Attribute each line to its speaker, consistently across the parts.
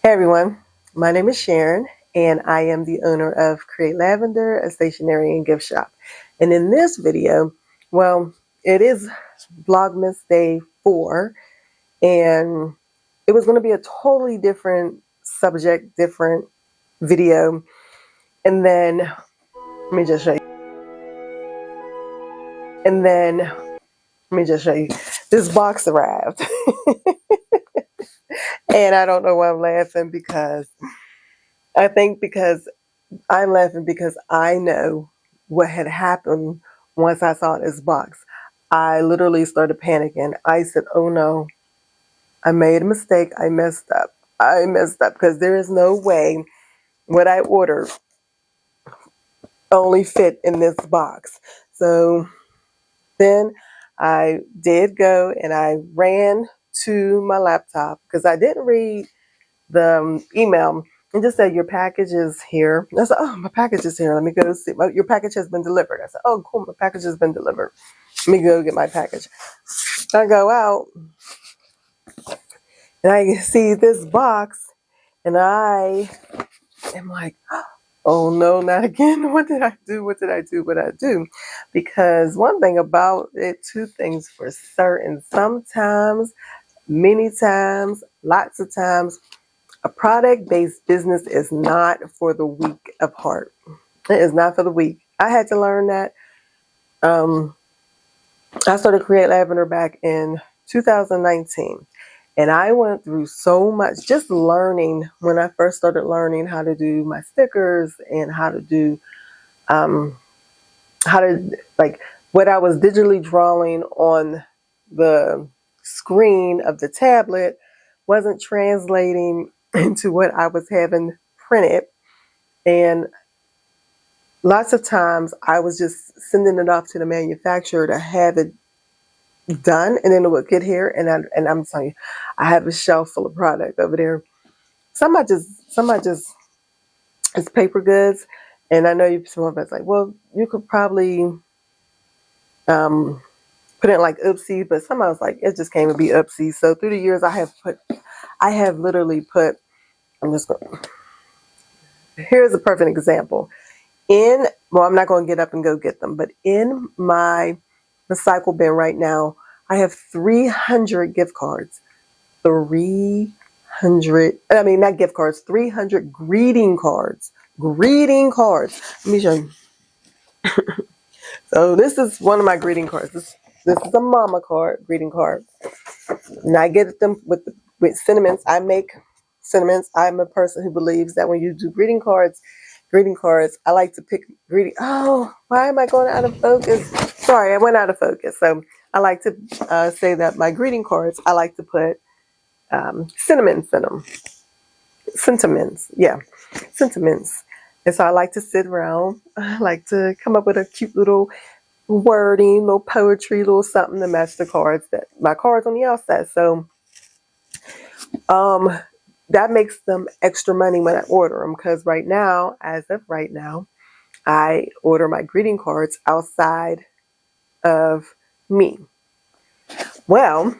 Speaker 1: Hey everyone, my name is Sharon and I am the owner of Create Lavender, a stationery and gift shop. And in this video, it is Vlogmas Day 4 and it was going to be a totally different subject, different video. And then, let me just show you. And then, let me just show you. This box arrived. And I don't know why I'm laughing because I'm laughing because I know what had happened once I saw this box. I literally started panicking. I said, oh no, I made a mistake. I messed up. I messed up because there is no way what I ordered only fit in this box. So then I did go and I ran to my laptop because I didn't read the email. And just said, your package is here. I said, oh, my package is here. Let me go see. Your package has been delivered. I said, oh, cool. My package has been delivered. Let me go get my package. I go out and I see this box and I am like, oh no, not again. What did I do? What did I do? What did I do? Because one thing about it, two things for certain. Sometimes, many times, lots of times, a product-based business is not for the weak of heart. It is not for the weak. I had to learn that. I started Create Lavender back in 2019. And I went through so much just learning when I first started learning how to do my stickers and how to like what I was digitally drawing on the screen of the tablet wasn't translating into what I was having printed. And lots of times I was just sending it off to the manufacturer to have it done, and then it would get here, and I'm telling you, I have a shelf full of product over there. Some I just it's paper goods, and I know some of us like, well, you could probably put it like oopsie, but some I was like, it just came to be oopsie. So through the years, I have literally put. I'm just going. Here's a perfect example. I'm not going to get up and go get them, but in my recycle bin right now, I have 300 gift cards. 300, I mean, not gift cards, 300 greeting cards. Greeting cards. Let me show you. So this is one of my greeting cards. This is a mama card, greeting card. And I get them with sentiments. I make sentiments. I'm a person who believes that when you do greeting cards, I like to pick greeting. Oh, why am I going out of focus? Sorry, I went out of focus. So I like to say that my greeting cards, I like to put sentiments in them. Sentiments, yeah, sentiments. And so I like to sit around. I like to come up with a cute little wording, little poetry, little something to match the cards my cards on the outside. So that makes them extra money when I order them, because as of right now, I order my greeting cards outside of me. Well,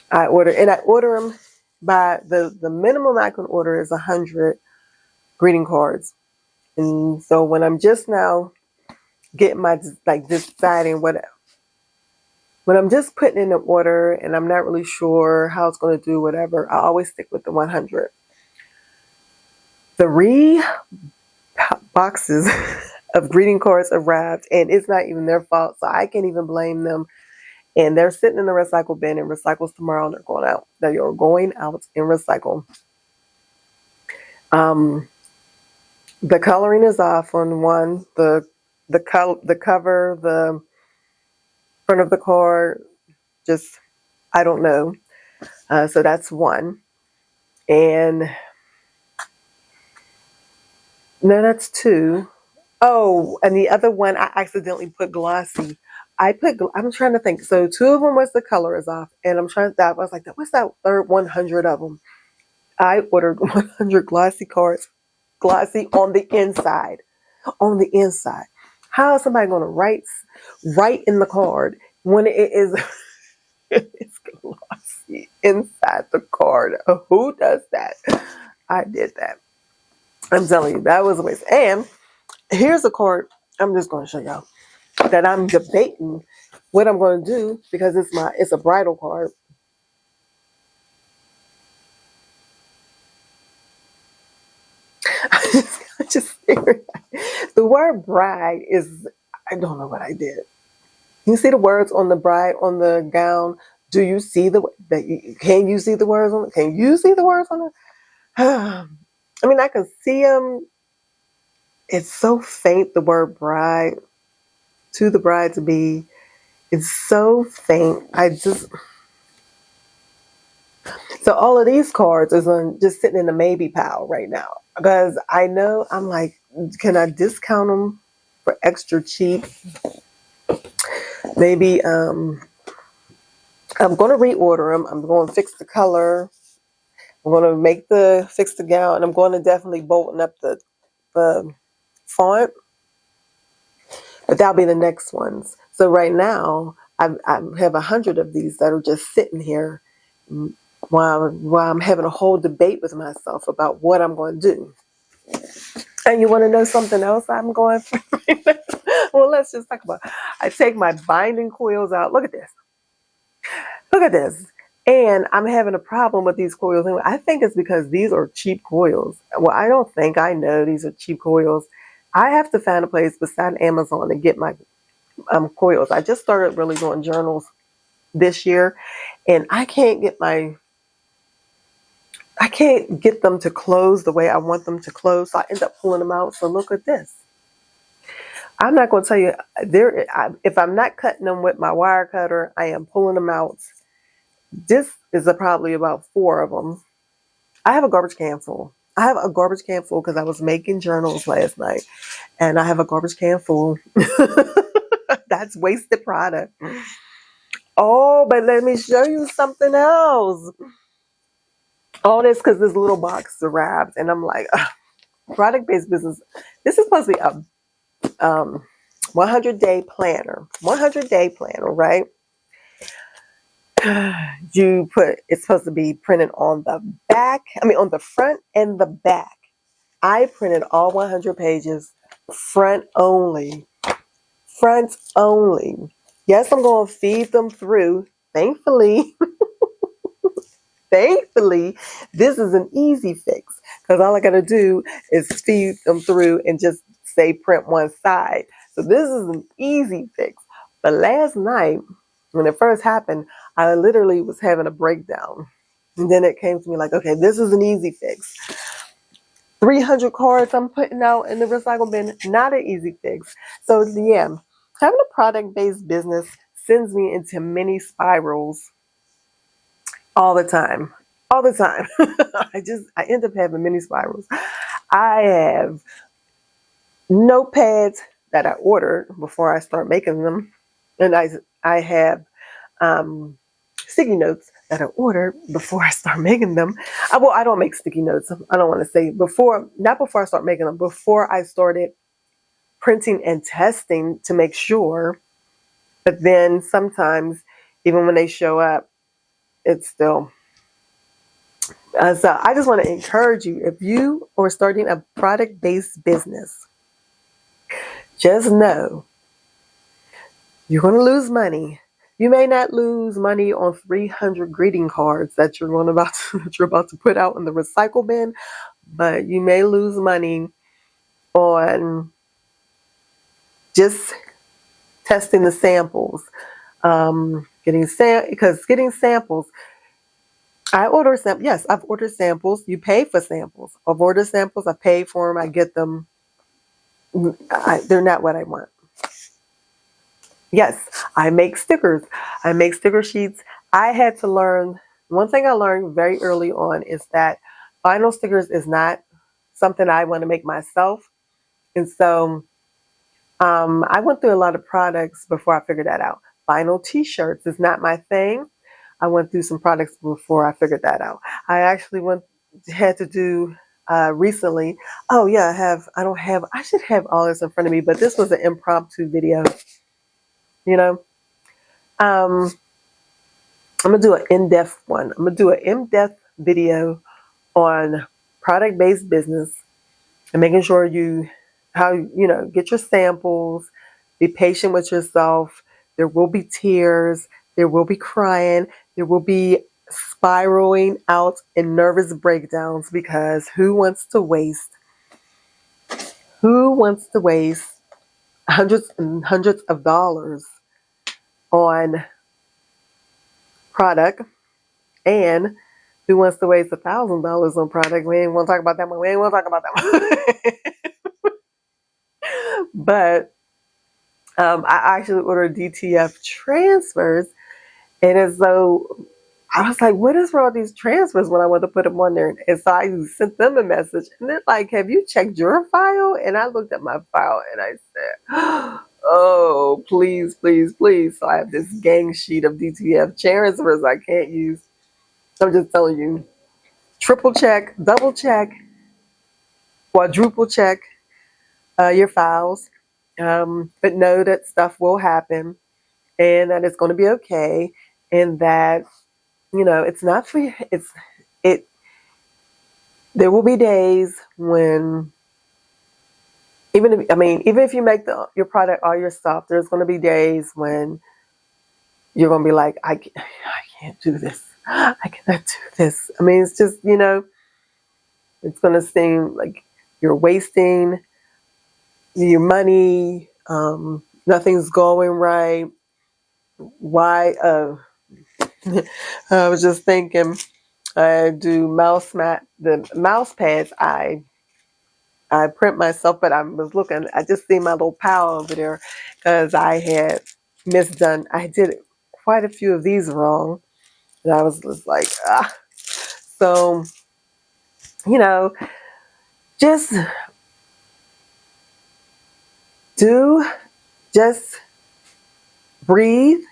Speaker 1: I order them by the minimum I can order is 100 greeting cards. And so when I'm just now getting deciding when I'm just putting in an order and I'm not really sure how it's going to do whatever, I always stick with the 100. 3 boxes of greeting cards arrived, and it's not even their fault, so I can't even blame them. And they're sitting in the recycle bin, and recycles tomorrow, and they're going out. They are going out in recycle. The coloring is off on one. The cover, the front of the card, just I don't know. So that's one, and no, that's 2. Oh, and the other one I accidentally put glossy. I'm trying to think. So 2 of them was the color is off, and I was like, what's that third 100 of them? I ordered 100 glossy cards, glossy on the inside. On the inside. How is somebody going to write in the card when it is it's glossy inside the card? Who does that? I did that. I'm telling you, that was a waste. And here's a card I'm just going to show y'all that I'm debating what I'm going to do because it's a bridal card. I just the word bride is, I don't know what I did. You see the words on the bride on the gown? Do you see can you see the words on it? Can you see the words on it? I mean, I can see them. It's so faint, the word bride, to the bride to be. It's so faint. So all of these cards is just sitting in the maybe pile right now. Because I know, I'm like, can I discount them for extra cheap? Maybe I'm going to reorder them. I'm going to fix the color. I'm going to fix the gown. And I'm going to definitely bolten up the font. But that'll be the next ones. So right now, I have 100 of these that are just sitting here while I'm having a whole debate with myself about what I'm going to do. And you want to know something else I'm going through? Well, let's just talk about it. I take my binding coils out. Look at this. Look at this. And I'm having a problem with these coils. I think it's because these are cheap coils. Well, I don't think, I know these are cheap coils. I have to find a place beside Amazon to get my coils. I just started really doing journals this year, and I can't get them to close the way I want them to close. So I end up pulling them out. So look at this. I'm not going to tell you if I'm not cutting them with my wire cutter, I am pulling them out. This is probably about 4 of them. I have a garbage can full. I have a garbage can full because I was making journals last night, and I have a garbage can full. That's wasted product. Oh, but let me show you something else. All this because this little box arrived, and I'm like, product-based business. This is supposed to be a 100-day planner. 100-day planner, right? It's supposed to be printed on the back. On the front and the back. I printed all 100 pages, front only. Front only. Yes, I'm going to feed them through. Thankfully, this is an easy fix because all I got to do is feed them through and just say print one side. So this is an easy fix. But last night, when it first happened, I literally was having a breakdown. And then it came to me like, okay, this is an easy fix. 300 cards I'm putting out in the recycle bin, not an easy fix. So yeah, having a product-based business sends me into many spirals all the time. All the time. I end up having many spirals. I have notepads that I ordered before I start making them. And I have sticky notes that I ordered before I start making them. I don't make sticky notes. I don't want to say not before I start making them, before I started printing and testing to make sure. But then sometimes, even when they show up, it's still. So I just want to encourage you, if you are starting a product-based business, just know you're going to lose money. You may not lose money on 300 greeting cards that you're about to put out in the recycle bin, but you may lose money on just testing the samples, getting samples. I've ordered samples. You pay for samples. I've ordered samples. I pay for them. I get them. They're not what I want. Yes, I make stickers. I make sticker sheets. I had to learn, one thing I learned very early on is that vinyl stickers is not something I want to make myself. And so I went through a lot of products before I figured that out. Vinyl t-shirts is not my thing. I went through some products before I figured that out. I actually had to do recently. Oh yeah, I should have all this in front of me, but this was an impromptu video. I'm gonna do an in-depth one. I'm gonna do an in-depth video on product-based business and making sure get your samples, be patient with yourself. There will be tears, there will be crying, there will be spiraling out in nervous breakdowns, because who wants to waste hundreds and hundreds of dollars on product, and who wants to waste $1,000 on product? We ain't want to talk about that one. We ain't want to talk about that one. But I actually ordered DTF transfers, and as though I was like, what is wrong with these transfers when I want to put them on there? And so I sent them a message, and they're like, have you checked your file? And I looked at my file and I said, oh, please, please, please. So I have this gang sheet of DTF transfers I can't use. I'm just telling you, triple check, double check, quadruple check your files. But know that stuff will happen, and that it's going to be okay, and that it's not for you. There will be days when even if you make your product all yourself, there's going to be days when you're going to be like, I can't do this. I cannot do this. It's just it's going to seem like you're wasting your money. Nothing's going right. Why? I was just thinking, I do the mouse pads. I print myself, but I was looking. I just see my little pile over there because I had misdone. I did quite a few of these wrong, and I was just like, ah. So, just breathe,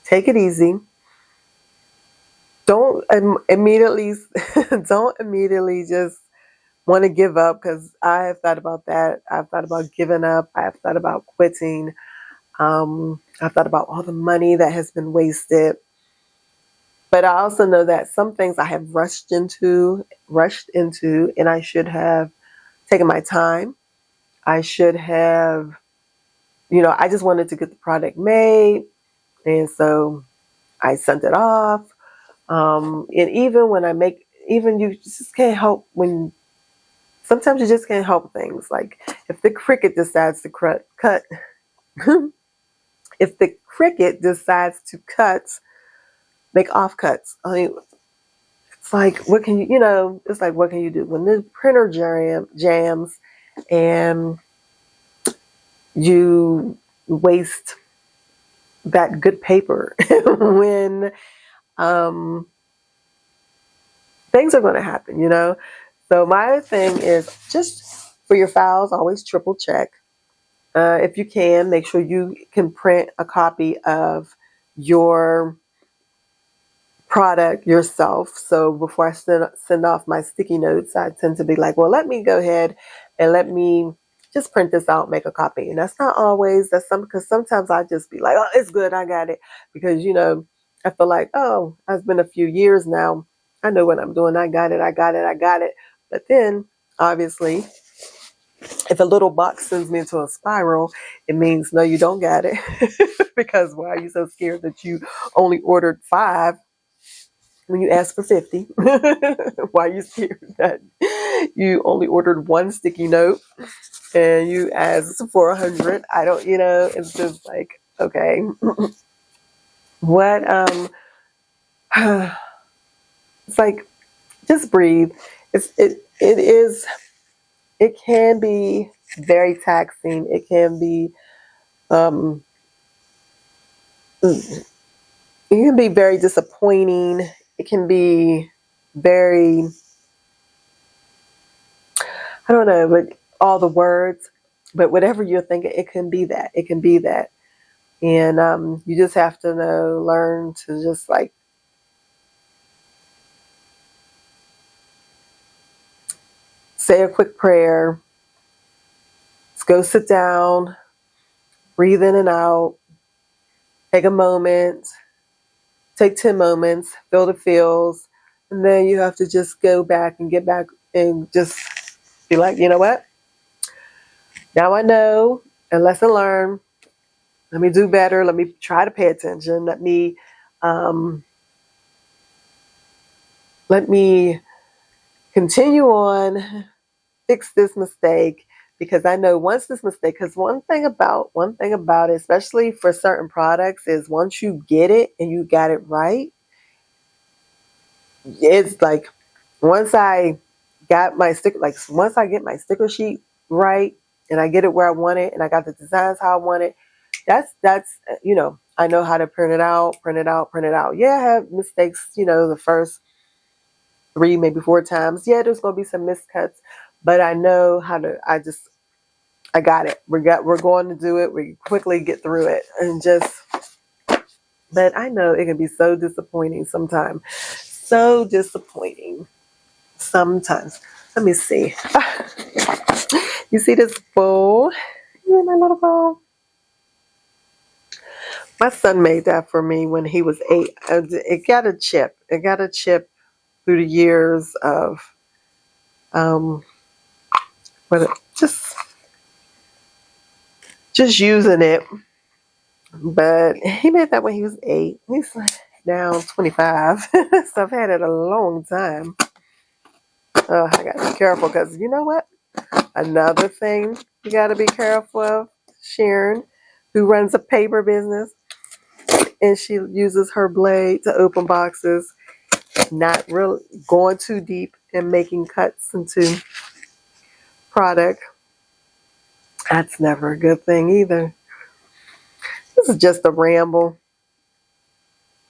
Speaker 1: take it easy. Don't immediately just want to give up, because I have thought about that. I've thought about giving up. I've thought about quitting. I've thought about all the money that has been wasted. But I also know that some things I have rushed into, and I should have taken my time. I should have, I just wanted to get the product made, and so I sent it off. And even when you just can't help sometimes you just can't help things. Like if the cricket decides to cut, if the cricket decides to make offcuts, it's like, what can it's like, what can you do when the printer jams and you waste that good paper when things are going to happen, So my thing is, just for your files, always triple check. If you can, make sure you can print a copy of your product yourself. So before I send off my sticky notes, I tend to be like, well, let me go ahead and let me just print this out, make a copy. And that's not always, because sometimes I just be like, oh, it's good, I got it. Because, I feel like, oh, it's been a few years now. I know what I'm doing. I got it. But then, obviously, if a little box sends me into a spiral, it means, no, you don't got it. Because why are you so scared that you only ordered 5 when you asked for 50? Why are you scared that you only ordered 1 sticky note and you asked for 100? I don't, it's just like, okay. What, it's like, just breathe. It can be very taxing. It can be, it can be very disappointing. It can be very, I don't know, but all the words, but whatever you're thinking, it can be that. It can be that. And you just have to learn to just like say a quick prayer. Let's go sit down, breathe in and out, take a moment, take 10 moments, feel the feels, and then you have to just go back and get back and just be like, you know what? Now I know, and lesson learned. Let me do better. Let me try to pay attention. Um, let me continue on, fix this mistake, because I know once this mistake, because one thing about it, especially for certain products, is once you get it and you got it right, it's like once I got my sticker, like once I get my sticker sheet right and I get it where I want it and I got the designs how I want it, that's I know how to print it out, print it out, print it out. Yeah, I have mistakes, the first 3, maybe 4 times. Yeah, there's gonna be some miscuts, but I know how to. I got it. We're going to do it. We quickly get through it and just. But I know it can be so disappointing sometimes. So disappointing sometimes. Let me see. You see this bowl? Yeah, my little bowl. My son made that for me when he was 8. It got a chip. It got a chip through the years of um, what just using it. But he made that when he was 8. He's now 25, so I've had it a long time. Oh, I gotta be careful because you know what? Another thing you gotta be careful of, Sharon, who runs a paper business, and she uses her blade to open boxes, not really going too deep and making cuts into product. That's never a good thing either. This is just a ramble.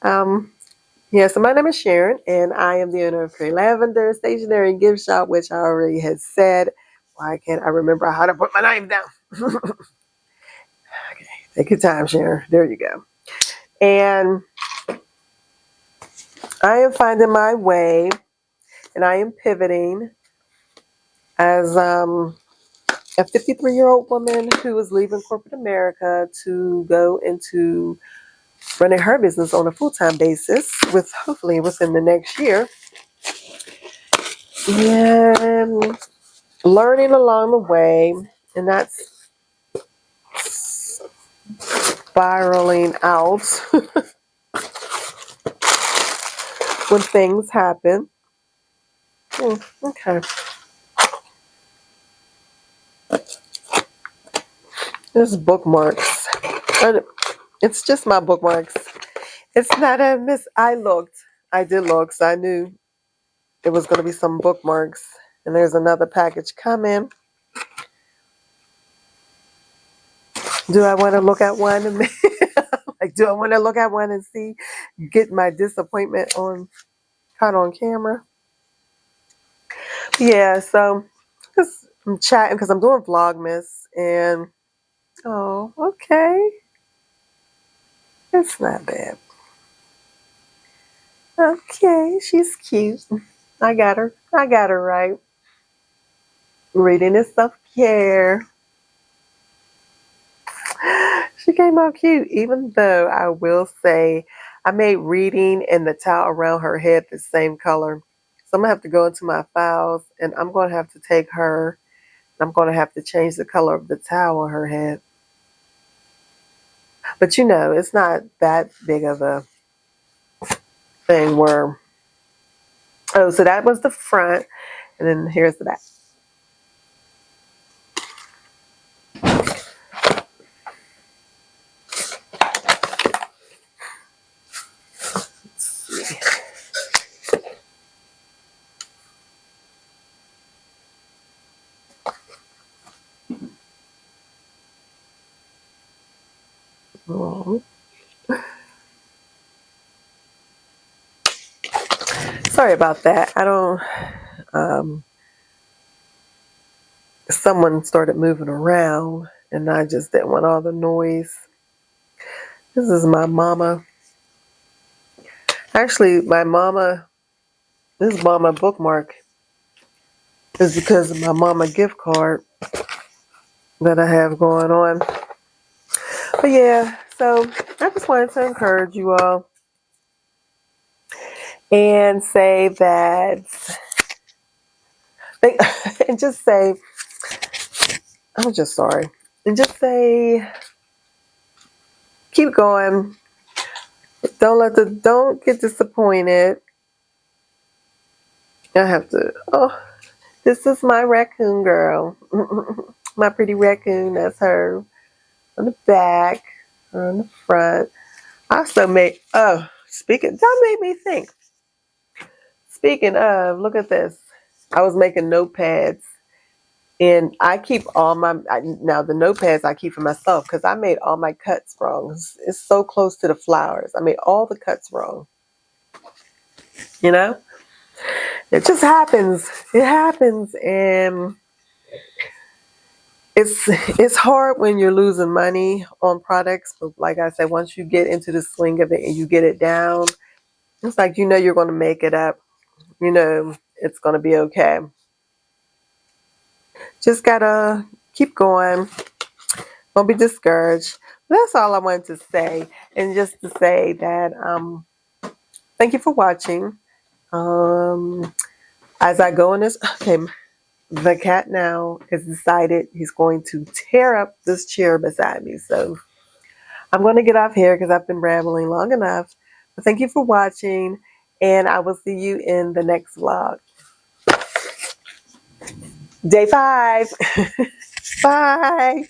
Speaker 1: Yeah, so my name is Sharon, and I am the owner of Create Lavender stationery and gift shop, which I already had said. Why can't I remember how to put my name down? Okay, take your time, Sharon. There you go. And I am finding my way, and I am pivoting as a 53-year-old woman who is leaving corporate America to go into running her business on a full-time basis, with hopefully within the next year. And learning along the way, and that's spiraling out when things happen. Okay. There's bookmarks. And it's just my bookmarks. It's not a miss. I did look, so I knew it was going to be some bookmarks. And there's another package coming. Do I want to look at one? Do I want to look at one and get my disappointment caught on camera? Yeah, so I'm chatting because I'm doing Vlogmas, and oh, okay, it's not bad. Okay, she's cute. I got her. I got her right. Reading is self-care. She came out cute, even though I will say I made reading and the towel around her head the same color. So I'm going to have to go into my files, and I'm going to have to take her, and I'm going to have to change the color of the towel on her head. But it's not that big of a thing where, oh, so that was the front, and then here's the back. Oh. Sorry about that. I don't, someone started moving around, and I just didn't want all the noise. This is my mama. Actually, this mama bookmark is because of my mama gift card that I have going on. But yeah, so I just wanted to encourage you all and say that Think, and just say, I'm just sorry. And just say, keep going. Don't get disappointed. I have to, oh, this is my raccoon girl. My pretty raccoon, that's her on the back or on the front. I also made, oh, that made me think. Speaking of, look at this. I was making notepads. And I keep all now the notepads I keep for myself because I made all my cuts wrong. It's so close to the flowers. I made all the cuts wrong. You know? It just happens. It happens. And it's hard when you're losing money on products. But like I said, once you get into the swing of it and you get it down, it's like you're going to make it up. It's going to be okay. Just gotta keep going. Don't be discouraged. That's all I wanted to say. And just to say that thank you for watching. As I go in this, okay, the cat now has decided he's going to tear up this chair beside me. So I'm going to get off here because I've been rambling long enough. But thank you for watching, and I will see you in the next vlog. Day 5. Bye.